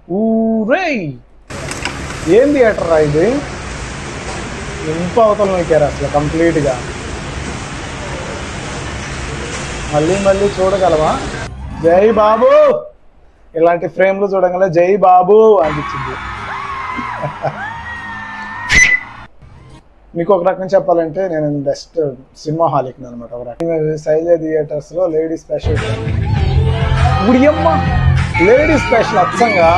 ఊరే ఏం థియేటర్ రా ఇది, ఇంత అవతల నొక్కారు అసలు కంప్లీట్గా. మళ్ళీ మళ్ళీ చూడగలవా? జై బాబు, ఇలాంటి ఫ్రేమ్లు చూడగల జై బాబు అనిపించింది. మీకు ఒక రకం చెప్పాలంటే నేను బెస్ట్ సినిమా హాల్ ఎక్కిన అనమాట. ఒక రకం శైలజ థియేటర్స్లో లేడీ స్పెషల్, గుడియమ్మ లేడీ స్పెషల్ అచ్చంగా.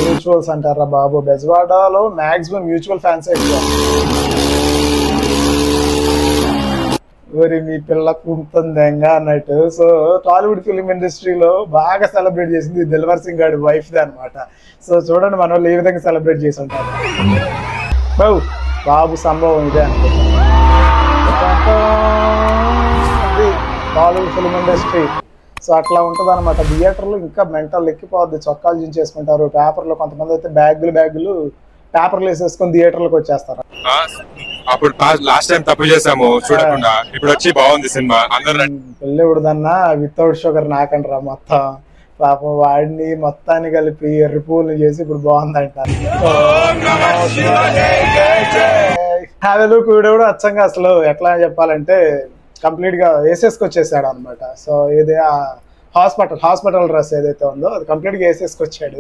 మ్యూచువల్స్ అంటారా బాబు, బెజవాడలో మాక్సిమం మ్యూచువల్ ఫ్యాన్స్ ఎక్కువ. మీ పిల్లకు ఉంటుందంగా అన్నట్టు. సో టాలీవుడ్ ఫిలిం ఇండస్ట్రీలో బాగా సెలబ్రేట్ చేసింది దిల్వర్ సింగ్ గారి వైఫ్ది అనమాట. సో చూడండి మన వాళ్ళు ఏ విధంగా సెలబ్రేట్ చేసి ఉంటారు. బాబు సంభవం ఇదే అనుకుంటా. టాలీవుడ్ ఫిలిం ఇండస్ట్రీ సో అట్లా ఉంటుంది అనమాట. థియేటర్లో ఇంకా మెంటల్ ఎక్కిపోద్ది, చొక్కాలు చించేసుకుంటారు. పేపర్లో కొంతమంది అయితే బ్యాగులు పేపర్లు వేసేసుకొని థియేటర్లకు వచ్చేస్తారు. అప్పుడు లాస్ట్ టైం తప్పు చేసాము చూడకుండా, ఇప్పుడు వచ్చి బాగుంది సినిమా. పెళ్ళి ఉడదన్నా వితౌట్ షుగర్ నాకంటారా మొత్తం. పాపం వాడిని మొత్తాన్ని కలిపి ఎర్రి పూలు చేసి ఇప్పుడు బాగుందంటారు. కూడా అచ్చంగా అసలు ఎట్లా చెప్పాలంటే కంప్లీట్ గా వేసేసుకొచ్చేసాడు అనమాట. సో ఇది హాస్పిటల్ డ్రెస్ ఏదైతే ఉందో అది కంప్లీట్ గా వేసేసుకొచ్చాడు.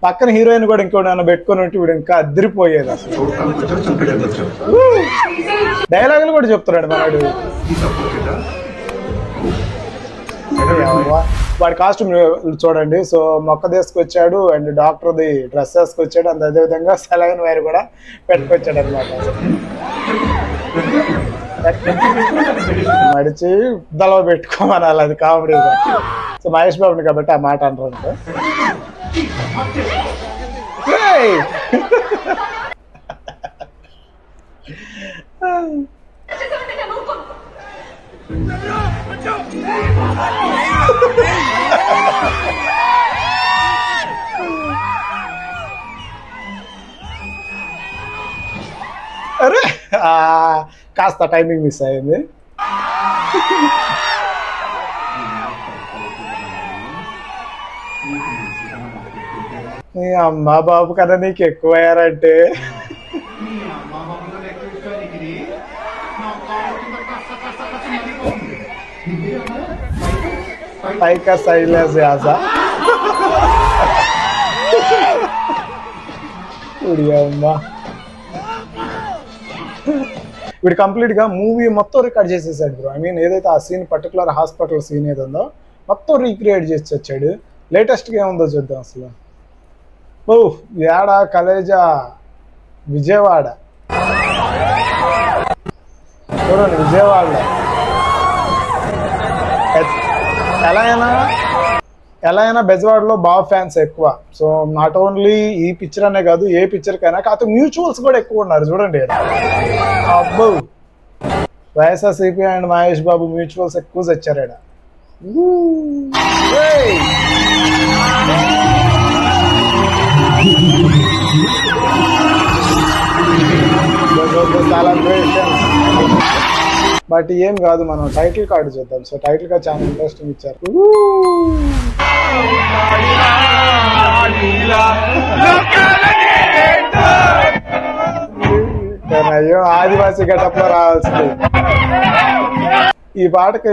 పక్కన హీరోయిన్ కూడా ఇంకోటి పెట్టుకుని ఉంటే వీడు ఇంకా అదిరిపోయేది అసలు. డైలాగులు కూడా చెప్తున్నాడు మనడు. వాడి కాస్ట్యూమ్ చూడండి. సో మొక్క తీసుకొచ్చాడు అండ్ డాక్టర్ది డ్రెస్ వేసుకొచ్చాడు, అండ్ అదేవిధంగా సెలైన్ వైర్ కూడా పెట్టుకొచ్చాడు అనమాట. మడిచి దళవ పెట్టుకోమనాలి, అది కామెడీగా. సో మహేష్ బాబుని కాబట్టి ఆ మాట అంటారు. అరే కాస్త టైమింగ్ మిస్ అయింది. అమ్మా బాబు కన్నా నీకు ఎక్కువయ్యారంటే పైకా సైలెన్స్ యాసా అమ్మా. వీడు కంప్లీట్ గా మూవీ మొత్తం రికార్డ్ చేసేసాడు బ్రో. ఐ మీన్ ఏదైతే ఆ సీన్ పర్టికులర్ హాస్పిటల్ సీన్ ఏదో ఉందో మొత్తం రీక్రియేట్ చేసి వచ్చాడు. లేటెస్ట్గా ఏముందో చూద్దాం అసలు. ఏడా కలేజా విజయవాడ చూడండి. విజయవాడలో ఎలా అయినా బెజవాడలో బాగా ఫ్యాన్స్ ఎక్కువ. సో నాట్ ఓన్లీ ఈ పిక్చర్ అనే కాదు, ఏ పిక్చర్కైనా. కాకపోతే మ్యూచువల్స్ కూడా ఎక్కువ ఉన్నారు చూడండి. అబ్బో వైఎస్ఆర్సీపీ అండ్ మహేష్ బాబు మ్యూచువల్స్ ఎక్కువ తెచ్చారు ఈడ. బట్ ఏం కాదు, మనం టైటిల్ కార్డు చూద్దాం. సో టైటిల్ కార్డ్ చాలా ఇంట్రెస్టింగ్ ఇచ్చారు. అయ్యో ఆదివాసీ గెటప్ లో రావాల్సింది ఈ పాటకి.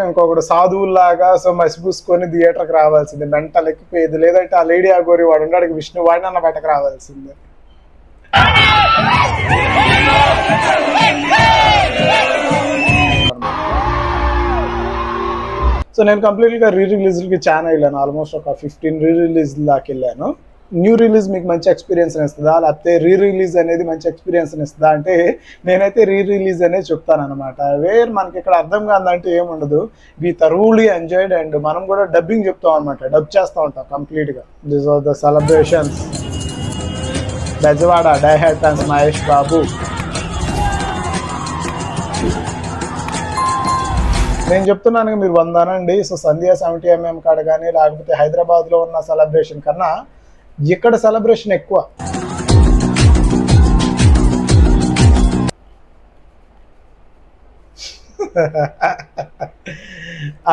ఇంకొకడు సాధువులాగా సో మసిపూసుకొని థియేటర్కి రావాల్సింది. మెంటల్ ఎక్కిపోయేది. లేదంటే ఆ లేడీ ఆగోరి వాడు ఉన్నాడు విష్ణు, వాడిని అన్న బయటకు రావాల్సిందే. సో నేను కంప్లీట్గా రిలీజ్కి చాలా వెళ్ళాను. ఆల్మోస్ట్ ఒక 15 రిలీజ్ దాకా వెళ్ళాను. న్యూ రిలీజ్ మీకు మంచి ఎక్స్పీరియన్స్ ఇస్తుందా, లేకపోతే రీ రిలీజ్ అనేది మంచి ఎక్స్పీరియన్స్ ఇస్తుందా అంటే నేనైతే రీ రిలీజ్ అనేది చెప్తాను అనమాట. వేర్ మనకి ఇక్కడ అర్థం కాదంటే ఏముండదు. వి థరోలీ ఎంజాయ్డ్ అండ్ మనం కూడా డబ్బింగ్ చెప్తాం అనమాట, డబ్ చేస్తూ ఉంటాం కంప్లీట్గా. This are the celebrations. Bezawada die hard fans Mahesh Babu. నేను చెప్తున్నాను మీరు 100 అనండి. సో సంధ్యా 70mm కాడ కానీ లేకపోతే హైదరాబాద్లో ఉన్న సెలబ్రేషన్ కన్నా ఇక్కడ సెలబ్రేషన్ ఎక్కువ.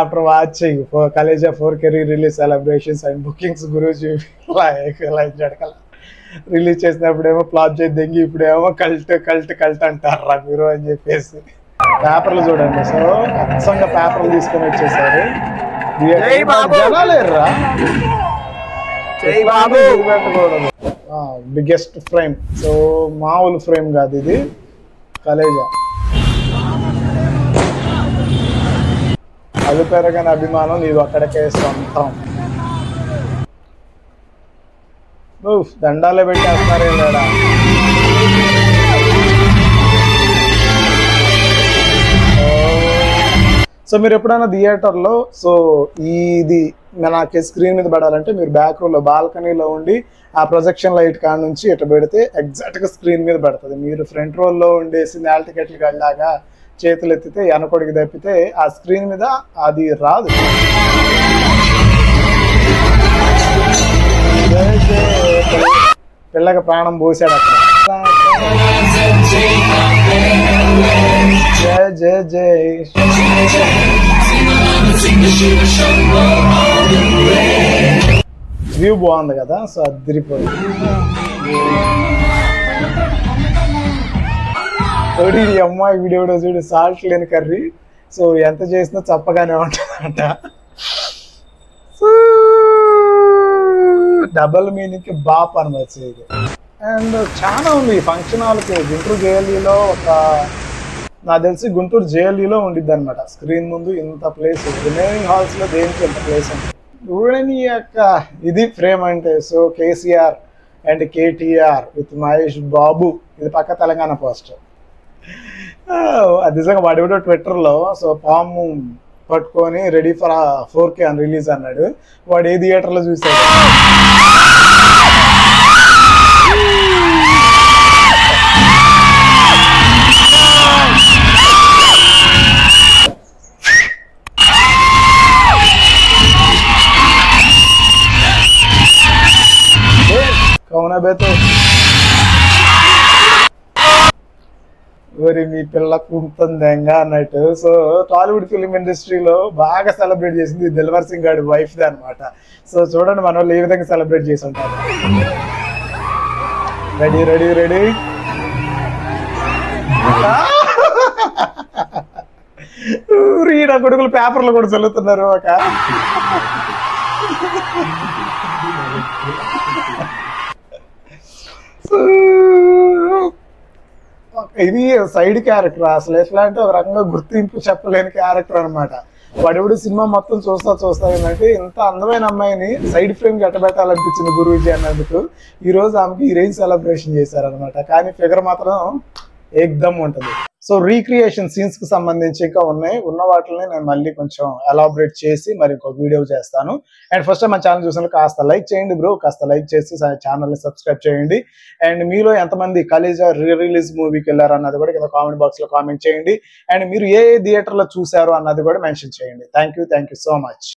After watching Kaleja 4K release celebrations and bookings Guruji like జడకల రిలీజ్ చేసినప్పుడేమో ఫ్లాప్ చేసి దెంగి, ఇప్పుడేమో కల్ట్ అంటారా మీరు అని చెప్పేసి. పేపర్లు చూడండి. సో అచ్చంగా పేపర్లు తీసుకొని వచ్చేసారు. జనాలేర్రా బిగ్గెస్ట్ ఫ్రేమ్. సో మామూలు ఫ్రేమ్ కాదు ఇది. Kaleja అది పెరగని అభిమానం నీవు అక్కడికే సొంతం. దండాలే పెట్టేస్తున్నారే లేడా. సో మీరు ఎప్పుడైనా థియేటర్లో సో ఇది నాకు స్క్రీన్ మీద పడాలంటే మీరు బ్యాక్ రోలో బాల్కనీలో ఉండి ఆ ప్రొజెక్షన్ లైట్ కాడ నుంచి ఇట్లా పెడితే ఎగ్జాక్ట్గా స్క్రీన్ మీద పడుతుంది. మీరు ఫ్రంట్ రోల్లో ఉండేసి నేల టికెట్లు వెళ్ళాగా చేతులు ఎత్తితే వెనకొడికి తప్పితే ఆ స్క్రీన్ మీద అది రాదు. పిల్లకి ప్రాణం పోసాడు అక్కడ. జయ జయ జయ. వ్యూ బాగుంది కదా. సో అదిరిపోయింది. ఈ అమ్మాయి వీడియో చూడు, సాల్ట్ లేని కర్రీ. సో ఎంత చేసినా చప్పగానే ఉంటుందంట. డబల్ మీనింగ్ బాప్ అనమాట ఇది. అండ్ చాలా ఉంది ఫంక్షన్ హాల్కి. గుంటూరు జేఎల్ఈలో నాకు తెలిసి గుంటూరు జేఎల్ఈలో ఉండిద్ది అనమాట స్క్రీన్ ముందు ఇంత ప్లేస్. రిమైనింగ్ హాల్స్లో దేనికి ఇంత ప్లేస్ ఉంటుంది చూడని యొక్క ఇది ఫ్రేమ్ అంటే. So KCR and KTR with Mahesh Babu. ఇది పక్క తెలంగాణ పోస్టర్. అది నిజంగా వాడు ఎవడో ట్విట్టర్లో సో పాము పట్టుకొని రెడీ ఫర్ 4K అని రిలీజ్ అన్నాడు. వాడు ఏ థియేటర్లో చూసాడు. కౌనా బేతో మరి మీ పిల్లకు ఉంటుందేంగా అన్నట్టు. సో టాలీవుడ్ ఫిలిం ఇండస్ట్రీలో బాగా సెలబ్రేట్ చేసింది దిల్వర్ సింగ్ గారి వైఫ్ది అనమాట. సో చూడండి మన వాళ్ళు ఏ విధంగా సెలబ్రేట్ చేసి ఉంటారు. Ready ready ready. ఈడ కొడుకులు పేపర్లు కూడా చల్లుతున్నారు. ఒక ఇది సైడ్ క్యారెక్టర్. అసలు ఎట్లా అంటే ఒక రకంగా గుర్తింపు చెప్పలేని క్యారెక్టర్ అనమాట. వాడెవడు సినిమా మొత్తం చూస్తా ఏంటంటే ఇంత అందమైన అమ్మాయిని సైడ్ ఫ్రేమ్ గట్టబెట్టాలనిపించింది గురూజీ అన్నందుకు. ఈ రోజు ఆమెకి ఈ రేంజ్ సెలబ్రేషన్ చేశారనమాట. కానీ ఫిగర్ మాత్రం ఏకదమ్ ఉంటుంది. సో రీక్రియేషన్ సీన్స్ కి సంబంధించి ఇంకా ఉన్న వాటిని నేను మళ్ళీ కొంచెం ఎలాబరేట్ చేసి మరి ఇంకొక వీడియో చేస్తాను. అండ్ ఫస్ట్ టైం మన ఛానల్ చూసిన కాస్త లైక్ చేయండి బ్రో, కాస్త లైక్ చేసి ఛానల్ని సబ్స్క్రైబ్ చేయండి. అండ్ మీలో ఎంతమంది Kaleja రిలీజ్ మూవీకి వెళ్ళారు అన్నది కూడా కింద కామెంట్ బాక్స్ లో కామెంట్ చేయండి. అండ్ మీరు ఏ థియేటర్ లో చూసారు అన్నది కూడా మెన్షన్ చేయండి. Thank you so much.